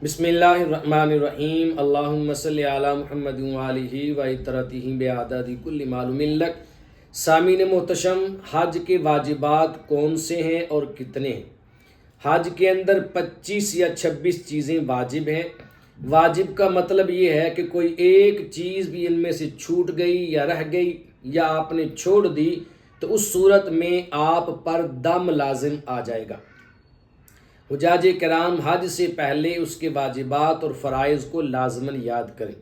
بسم اللہ الرحمن الرحیم اللہم صلی علی محمد وآلہ وعطرتہ بعدد کل معلوم لک۔ سامعین محتشم، حج کے واجبات کون سے ہیں اور کتنے ہیں؟ حج کے اندر 25 یا 26 چیزیں واجب ہیں۔ واجب کا مطلب یہ ہے کہ کوئی ایک چیز بھی ان میں سے چھوٹ گئی یا رہ گئی یا آپ نے چھوڑ دی تو اس صورت میں آپ پر دم لازم آ جائے گا۔ حجاج کرام حج سے پہلے اس کے واجبات اور فرائض کو لازماً یاد کریں۔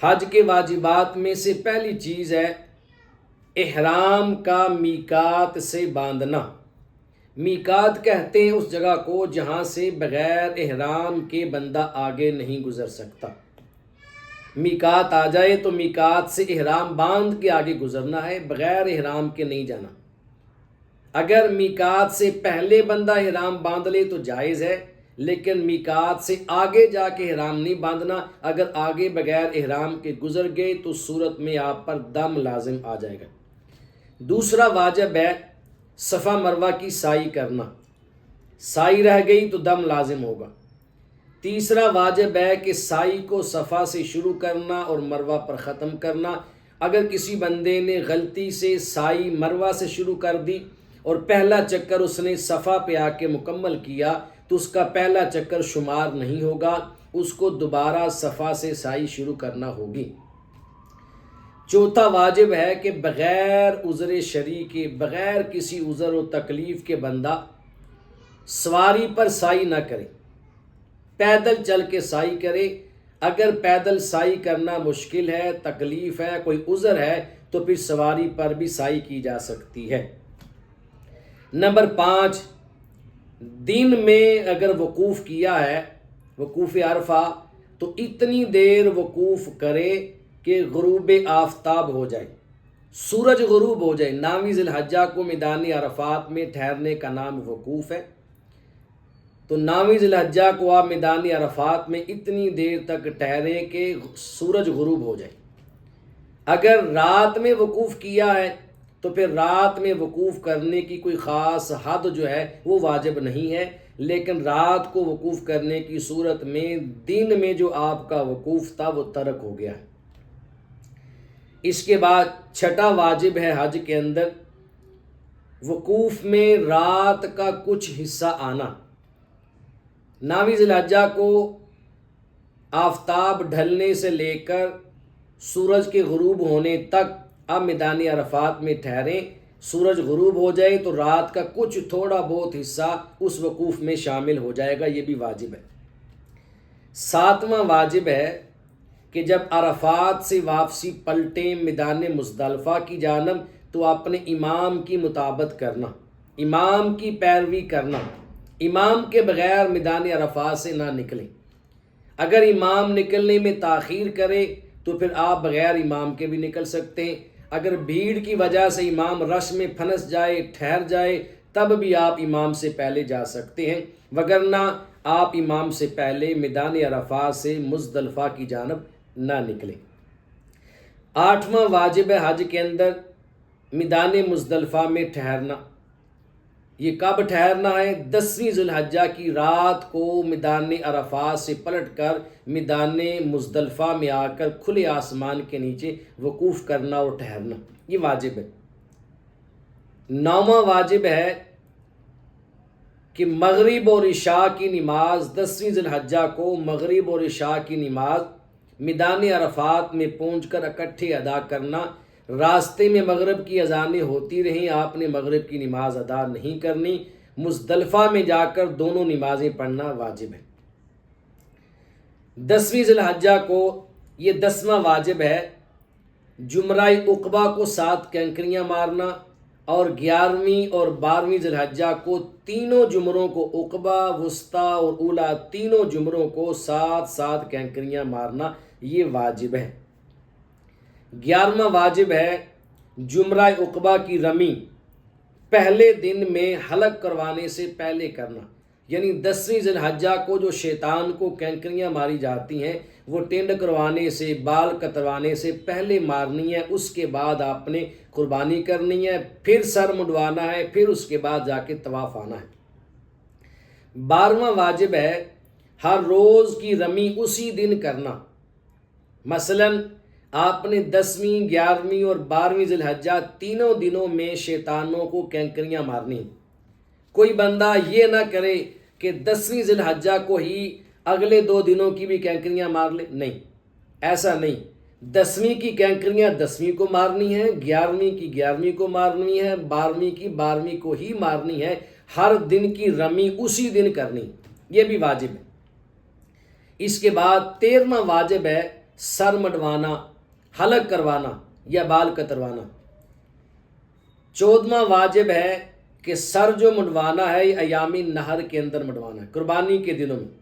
حج کے واجبات میں سے پہلی چیز ہے احرام کا میقات سے باندھنا۔ میقات کہتے ہیں اس جگہ کو جہاں سے بغیر احرام کے بندہ آگے نہیں گزر سکتا۔ میقات آ جائے تو میقات سے احرام باندھ کے آگے گزرنا ہے، بغیر احرام کے نہیں جانا۔ اگر میقات سے پہلے بندہ احرام باندھ لے تو جائز ہے، لیکن میقات سے آگے جا کے احرام نہیں باندھنا۔ اگر آگے بغیر احرام کے گزر گئے تو صورت میں آپ پر دم لازم آ جائے گا۔ دوسرا واجب ہے صفا مروہ کی سعی کرنا۔ سعی رہ گئی تو دم لازم ہوگا۔ تیسرا واجب ہے کہ سعی کو صفا سے شروع کرنا اور مروہ پر ختم کرنا۔ اگر کسی بندے نے غلطی سے سعی مروہ سے شروع کر دی اور پہلا چکر اس نے صفا پہ آ کے مکمل کیا تو اس کا پہلا چکر شمار نہیں ہوگا، اس کو دوبارہ صفا سے سعی شروع کرنا ہوگی۔ چوتھا واجب ہے کہ بغیر عذر شرعی کے، بغیر کسی عذر و تکلیف کے بندہ سواری پر سعی نہ کرے، پیدل چل کے سعی کرے۔ اگر پیدل سعی کرنا مشکل ہے، تکلیف ہے، کوئی عذر ہے تو پھر سواری پر بھی سعی کی جا سکتی ہے۔ نمبر 5، دن میں اگر وقوف کیا ہے، وقوف عرفہ، تو اتنی دیر وقوف کرے کہ غروب آفتاب ہو جائے، سورج غروب ہو جائے۔ 9 ذی الحجہ کو میدان عرفات میں ٹھہرنے کا نام وقوف ہے، تو 9 ذی الحجہ کو آپ میدان عرفات میں اتنی دیر تک ٹھہریں کہ سورج غروب ہو جائے۔ اگر رات میں وقوف کیا ہے تو پھر رات میں وقوف کرنے کی کوئی خاص حد جو ہے وہ واجب نہیں ہے، لیکن رات کو وقوف کرنے کی صورت میں دن میں جو آپ کا وقوف تھا وہ ترک ہو گیا ہے۔ اس کے بعد چھٹا واجب ہے حج کے اندر وقوف میں رات کا کچھ حصہ آنا۔ 9 ذی الحجہ کو آفتاب ڈھلنے سے لے کر سورج کے غروب ہونے تک آپ میدان عرفات میں ٹھہریں، سورج غروب ہو جائے تو رات کا کچھ تھوڑا بہت حصہ اس وقوف میں شامل ہو جائے گا، یہ بھی واجب ہے۔ 7واں واجب ہے کہ جب عرفات سے واپسی پلٹیں میدان مزدلفہ کی جانب تو اپنے امام کی مطابقت کرنا، امام کی پیروی کرنا، امام کے بغیر میدان عرفات سے نہ نکلیں۔ اگر امام نکلنے میں تاخیر کرے تو پھر آپ بغیر امام کے بھی نکل سکتے ہیں۔ اگر بھیڑ کی وجہ سے امام رش میں پھنس جائے، ٹھہر جائے، تب بھی آپ امام سے پہلے جا سکتے ہیں، وگرنہ آپ امام سے پہلے میدان عرفات سے مزدلفہ کی جانب نہ نکلیں۔ 8واں واجب ہے حج کے اندر میدان مزدلفہ میں ٹھہرنا۔ یہ کب ٹھہرنا ہے؟ 10ویں ذی الحجہ کی رات کو میدان عرفات سے پلٹ کر میدان مزدلفہ میں آ کر کھلے آسمان کے نیچے وقوف کرنا اور ٹھہرنا، یہ واجب ہے۔ 9واں واجب ہے کہ مغرب اور عشاء کی نماز 10ویں ذی الحجہ کو مغرب اور عشاء کی نماز میدان عرفات میں پہنچ کر اکٹھے ادا کرنا۔ راستے میں مغرب کی اذانیں ہوتی رہیں، آپ نے مغرب کی نماز ادا نہیں کرنی، مزدلفہ میں جا کر دونوں نمازیں پڑھنا واجب ہے۔ 10ویں ذی الحجہ کو یہ 10واں واجب ہے جمرہ عقبہ کو 7 کینکریاں مارنا، اور 11ویں اور 12ویں ذی الحجہ کو تینوں جمروں کو، عقبہ، وسطیٰ اور اولیٰ، تینوں جمروں کو 7 کینکریاں مارنا، یہ واجب ہے۔ 11واں واجب ہے جمرہ عقبہ کی رمی پہلے دن میں حلق کروانے سے پہلے کرنا، یعنی 10ویں ذی الحجہ کو جو شیطان کو کینکریاں ماری جاتی ہیں وہ ٹینڈ کروانے سے، بال کتروانے سے پہلے مارنی ہے، اس کے بعد آپ نے قربانی کرنی ہے، پھر سر منڈوانا ہے، پھر اس کے بعد جا کے طواف آنا ہے۔ 12واں واجب ہے ہر روز کی رمی اسی دن کرنا۔ مثلاً آپ نے 10ویں، 11ویں اور 12ویں ذی الحجہ تینوں دنوں میں شیطانوں کو کینکریاں مارنی۔ کوئی بندہ یہ نہ کرے کہ 10ویں ذی الحجہ کو ہی اگلے 2 دنوں کی بھی کینکریاں مار لے، نہیں، ایسا نہیں۔ 10ویں کی کینکریاں 10ویں کو مارنی ہے، 11ویں کی 11ویں کو مارنی ہے، 12ویں کی 12ویں کو ہی مارنی ہے۔ ہر دن کی رمی اسی دن کرنی، یہ بھی واجب ہے۔ اس کے بعد 13واں واجب ہے سر مڈوانا، حلق کروانا یا بال کتروانا۔ 14واں واجب ہے کہ سر جو مڈوانا ہے یہ ایام نہر کے اندر مڈوانا ہے، قربانی کے دنوں میں۔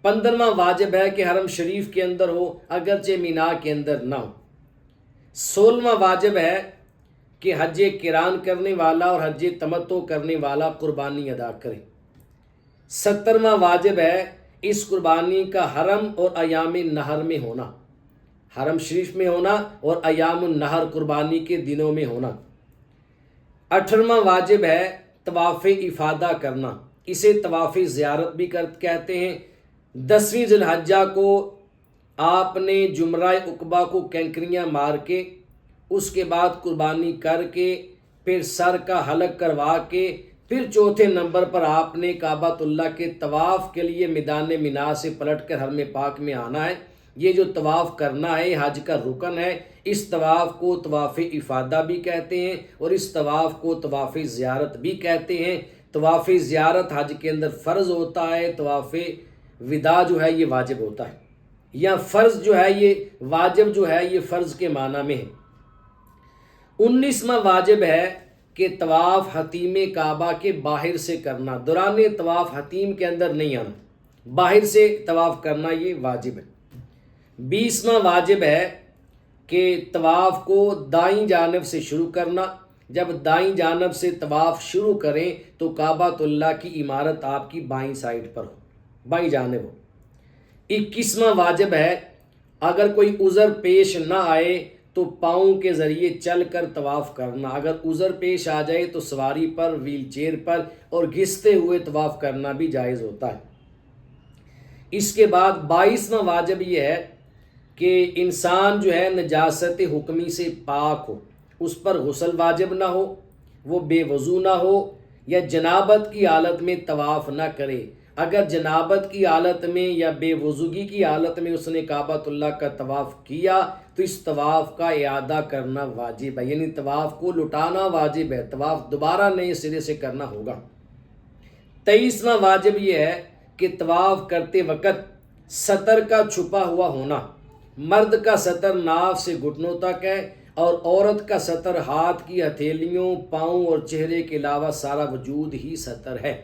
15واں واجب ہے کہ حرم شریف کے اندر ہو، اگرچہ مینا کے اندر نہ ہو۔ 16واں واجب ہے کہ حج قران کرنے والا اور حج تمتع کرنے والا قربانی ادا کرے۔ 17واں واجب ہے اس قربانی کا حرم اور ایام نہر میں ہونا، حرم شریف میں ہونا اور ایام النہر قربانی کے دنوں میں ہونا۔ 18واں واجب ہے طواف افادہ کرنا، اسے طواف زیارت بھی کہتے ہیں۔ 10ویں ذی الحجہ کو آپ نے جمرہ عقبہ کو کینکریاں مار کے، اس کے بعد قربانی کر کے، پھر سر کا حلق کروا کے، پھر چوتھے نمبر پر آپ نے کعبۃ اللہ کے طواف کے لیے میدان مینا سے پلٹ کر حرم پاک میں آنا ہے۔ یہ جو طواف کرنا ہے حج کا رکن ہے۔ اس طواف کو طواف افادہ بھی کہتے ہیں اور اس طواف کو طواف زیارت بھی کہتے ہیں۔ طواف زیارت حج کے اندر فرض ہوتا ہے، طواف وداع جو ہے یہ واجب ہوتا ہے، یا فرض جو ہے یہ واجب جو ہے یہ فرض کے معنی میں ہے۔ 19واں واجب ہے کہ طواف حتیم کعبہ کے باہر سے کرنا، دوران طواف حتیم کے اندر نہیں آنا، باہر سے طواف کرنا یہ واجب ہے۔ 20واں واجب ہے کہ طواف کو دائیں جانب سے شروع کرنا۔ جب دائیں جانب سے طواف شروع کریں تو کعبۃ اللہ کی عمارت آپ کی بائیں سائڈ پر ہو، بائیں جانب ہو۔ 21واں واجب ہے اگر کوئی عذر پیش نہ آئے تو پاؤں کے ذریعے چل کر طواف کرنا، اگر عذر پیش آ جائے تو سواری پر، ویل چیئر پر اور گھستے ہوئے طواف کرنا بھی جائز ہوتا ہے۔ اس کے بعد 22واں واجب یہ ہے کہ انسان جو ہے نجاست حکمی سے پاک ہو، اس پر غسل واجب نہ ہو، وہ بے وضو نہ ہو یا جنابت کی حالت میں طواف نہ کرے۔ اگر جنابت کی حالت میں یا بے وضوگی کی حالت میں اس نے کعبۃ اللہ کا طواف کیا تو اس طواف کا اعادہ کرنا واجب ہے، یعنی طواف کو لٹانا واجب ہے، طواف دوبارہ نئے سرے سے کرنا ہوگا۔ 23واں واجب یہ ہے کہ طواف کرتے وقت سطر کا چھپا ہوا ہونا، مرد کا سطر ناف سے گھٹنوں تک ہے اور عورت کا سطر ہاتھ کی ہتھیلیوں، پاؤں اور چہرے کے علاوہ سارا وجود ہی سطر ہے۔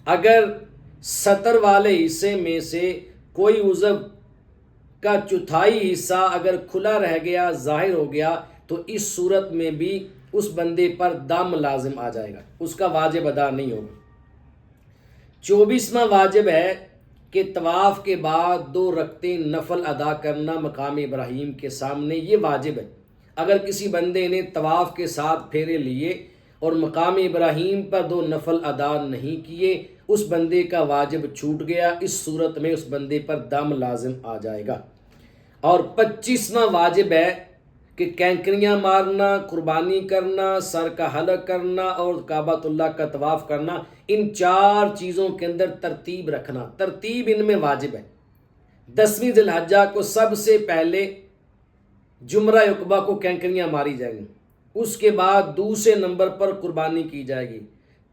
اگر سطر والے حصے میں سے کوئی عضو کا چوتھائی حصہ اگر کھلا رہ گیا، ظاہر ہو گیا، تو اس صورت میں بھی اس بندے پر دم لازم آ جائے گا، اس کا واجب ادا نہیں ہوگا۔ 24واں واجب ہے کہ طواف کے بعد 2 رکعتیں نفل ادا کرنا مقام ابراہیم کے سامنے، یہ واجب ہے۔ اگر کسی بندے نے طواف کے 7 پھیرے لیے اور مقام ابراہیم پر 2 نفل ادا نہیں کیے، اس بندے کا واجب چھوٹ گیا، اس صورت میں اس بندے پر دم لازم آ جائے گا۔ اور 25واں واجب ہے کہ کینکریاں مارنا، قربانی کرنا، سر کا حلق کرنا اور کعبۃ اللہ کا طواف کرنا، ان 4 چیزوں کے اندر ترتیب رکھنا، ترتیب ان میں واجب ہے۔ 10ویں ذی الحجہ کو سب سے پہلے جمرہ عقبہ کو کینکریاں ماری جائیں گی، اس کے بعد دوسرے نمبر پر قربانی کی جائے گی،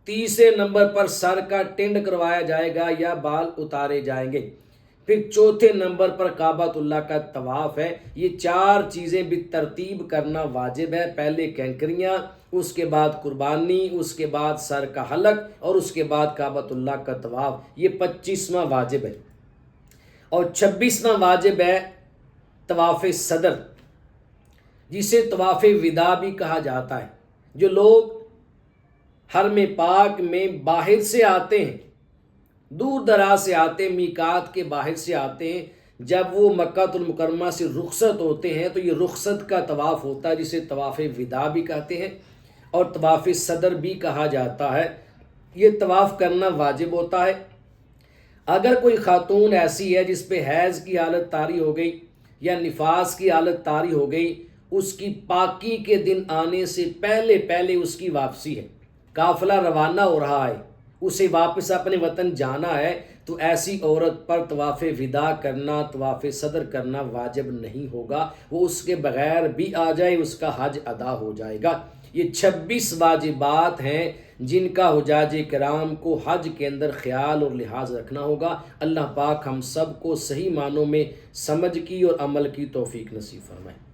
تیسرے نمبر پر سر کا ٹنڈ کروایا جائے گا یا بال اتارے جائیں گے، پھر چوتھے نمبر پر کعبۃ اللہ کا طواف ہے۔ یہ 4 چیزیں بھی ترتیب کرنا واجب ہے، پہلے کینکریاں، اس کے بعد قربانی، اس کے بعد سر کا حلق اور اس کے بعد کعبۃ اللہ کا طواف، یہ 25واں واجب ہے۔ اور 26واں واجب ہے طواف صدر، جسے طواف وداع بھی کہا جاتا ہے۔ جو لوگ حرم پاک میں باہر سے آتے ہیں، دور دراز سے آتے ہیں، میقات کے باہر سے آتے ہیں، جب وہ مکہ المکرمہ سے رخصت ہوتے ہیں تو یہ رخصت کا طواف ہوتا ہے، جسے طواف وداع بھی کہتے ہیں اور طواف صدر بھی کہا جاتا ہے۔ یہ طواف کرنا واجب ہوتا ہے۔ اگر کوئی خاتون ایسی ہے جس پہ حیض کی حالت طاری ہو گئی یا نفاس کی حالت طاری ہو گئی، اس کی پاکی کے دن آنے سے پہلے پہلے اس کی واپسی ہے، قافلہ روانہ ہو رہا ہے، اسے واپس اپنے وطن جانا ہے، تو ایسی عورت پر طواف وداع کرنا، طواف صدر کرنا واجب نہیں ہوگا، وہ اس کے بغیر بھی آ جائے اس کا حج ادا ہو جائے گا۔ یہ 26 واجبات ہیں جن کا حجاج کرام کو حج کے اندر خیال اور لحاظ رکھنا ہوگا۔ اللہ پاک ہم سب کو صحیح معنوں میں سمجھ کی اور عمل کی توفیق نصیب فرمائے۔